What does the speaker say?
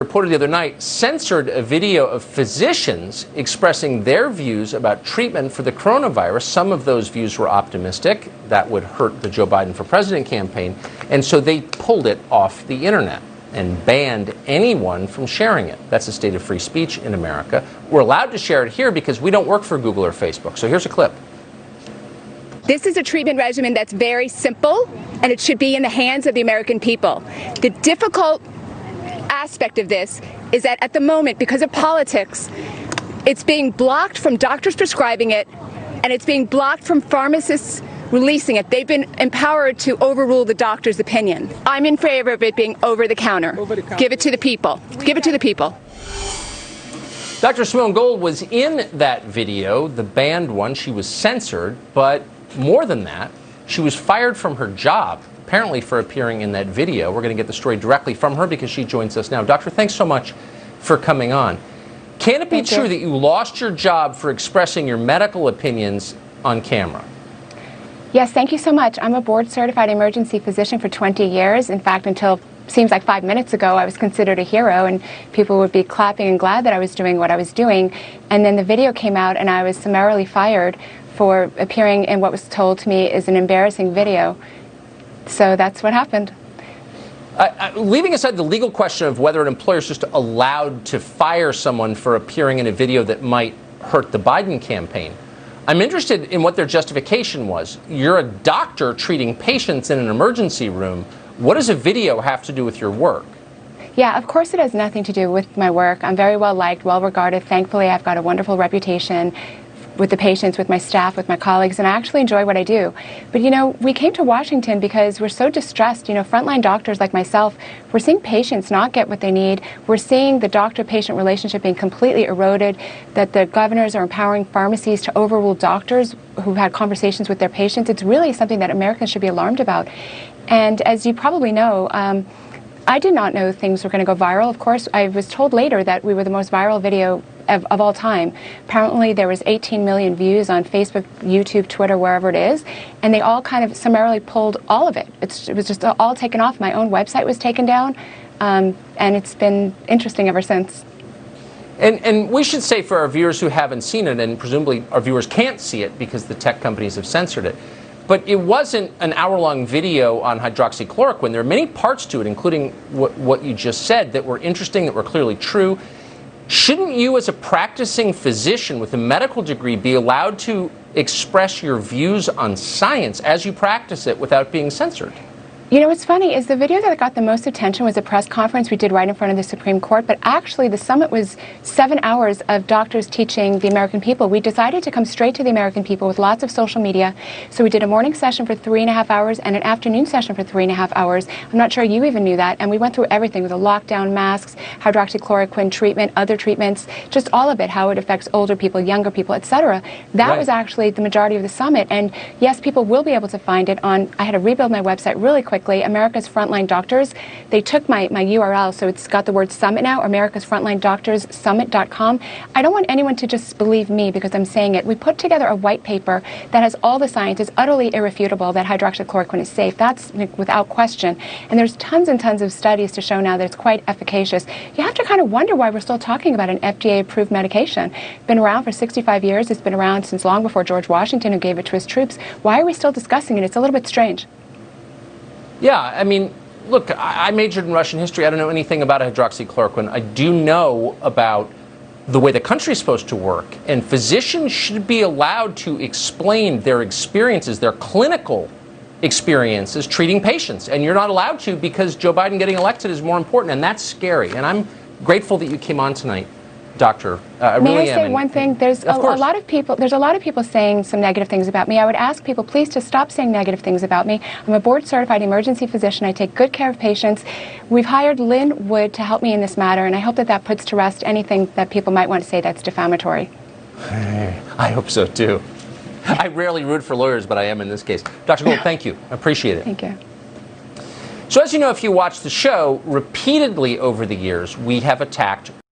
reported the other night, censored a video of physicians expressing their views about treatment for the coronavirus. Some of those views were optimistic. That would hurt the Joe Biden for President campaign. And so they pulled it off the internet and banned anyone from sharing it. That's the state of free speech in America. We're allowed to share it here because we don't work for Google or Facebook. So here's a clip. This is a treatment regimen that's very simple, and it should be in the hands of the American people. The difficult aspect of this is that at the moment, because of politics, it's being blocked from doctors prescribing it, and it's being blocked from pharmacists releasing it. They've been empowered to overrule the doctor's opinion. I'm in favor of it being over the counter. Give it to the people. Give it to the people. Dr. Simone Gold was in that video, the banned one. She was censored, but more than that, she was fired from her job, apparently for appearing in that video. We're going to get the story directly from her because she joins us now. Doctor, thanks so much for coming on. Can it be true that you lost your job for expressing your medical opinions on camera? Yes, thank you so much. I'm a board-certified emergency physician for 20 years. In fact, until seems like 5 minutes ago, I was considered a hero, and people would be clapping and glad that I was doing what I was doing. And then the video came out, and I was summarily fired for appearing in what was told to me is an embarrassing video. So that's what happened. Leaving aside the legal question of whether an employer is just allowed to fire someone for appearing in a video that might hurt the Biden campaign, I'm interested in what their justification was. You're a doctor treating patients in an emergency room. What does a video have to do with your work? Yeah, of course it has nothing to do with my work. I'm very well liked, well regarded. Thankfully, I've got a wonderful reputation with the patients, with my staff, with my colleagues, and I actually enjoy what I do. But, you know, we came to Washington because we're so distressed. You know, frontline doctors like myself, we're seeing patients not get what they need. We're seeing the doctor-patient relationship being completely eroded, that the governors are empowering pharmacies to overrule doctors who've had conversations with their patients. It's really something that Americans should be alarmed about. And as you probably know, I did not know things were going to go viral. Of course, I was told later that we were the most viral video of all time. Apparently, there was 18 million views on Facebook, YouTube, Twitter, wherever it is, and they all kind of summarily pulled all of it. It was just all taken off. My own website was taken down, and it's been interesting ever since. And we should say for our viewers who haven't seen it, and presumably our viewers can't see it because the tech companies have censored it, but it wasn't an hour-long video on hydroxychloroquine. There are many parts to it, including what you just said, that were interesting, that were clearly true. Shouldn't you, as a practicing physician with a medical degree, be allowed to express your views on science as you practice it without being censored? You know, what's funny is the video that got the most attention was a press conference we did right in front of the Supreme Court, but actually the summit was 7 hours of doctors teaching the American people. We decided to come straight to the American people with lots of social media, so we did a morning session for 3.5 hours and an afternoon session for 3.5 hours. I'm not sure you even knew that, and we went through everything with the lockdown, masks, hydroxychloroquine treatment, other treatments, just all of it, how it affects older people, younger people, etc. That was actually the majority of the summit, and yes, people will be able to find it on, I had to rebuild my website really quickly, America's Frontline Doctors. They took my URL, so it's got the word summit now, America's Frontline Doctors, summit.com. I don't want anyone to just believe me because I'm saying it. We put together a white paper that has all the science. It's utterly irrefutable that hydroxychloroquine is safe. That's without question. And there's tons and tons of studies to show now that it's quite efficacious. You have to kind of wonder why we're still talking about an FDA-approved medication. It's been around for 65 years. It's been around since long before George Washington, who gave it to his troops. Why are we still discussing it? It's a little bit strange. Yeah, I mean, look, I majored in Russian history. I don't know anything about hydroxychloroquine. I do know about the way the country is supposed to work. And physicians should be allowed to explain their experiences, their clinical experiences treating patients. And you're not allowed to because Joe Biden getting elected is more important. And that's scary. And I'm grateful that you came on tonight, Doctor. May I say one thing? There's a lot of people saying some negative things about me. I would ask people please to stop saying negative things about me. I'm a board-certified emergency physician. I take good care of patients. We've hired Lynn Wood to help me in this matter, and I hope that puts to rest anything that people might want to say that's defamatory. I hope so, too. I rarely root for lawyers, but I am in this case. Dr. Gold, thank you. I appreciate it. Thank you. So as you know, if you watch the show, repeatedly over the years, we have attacked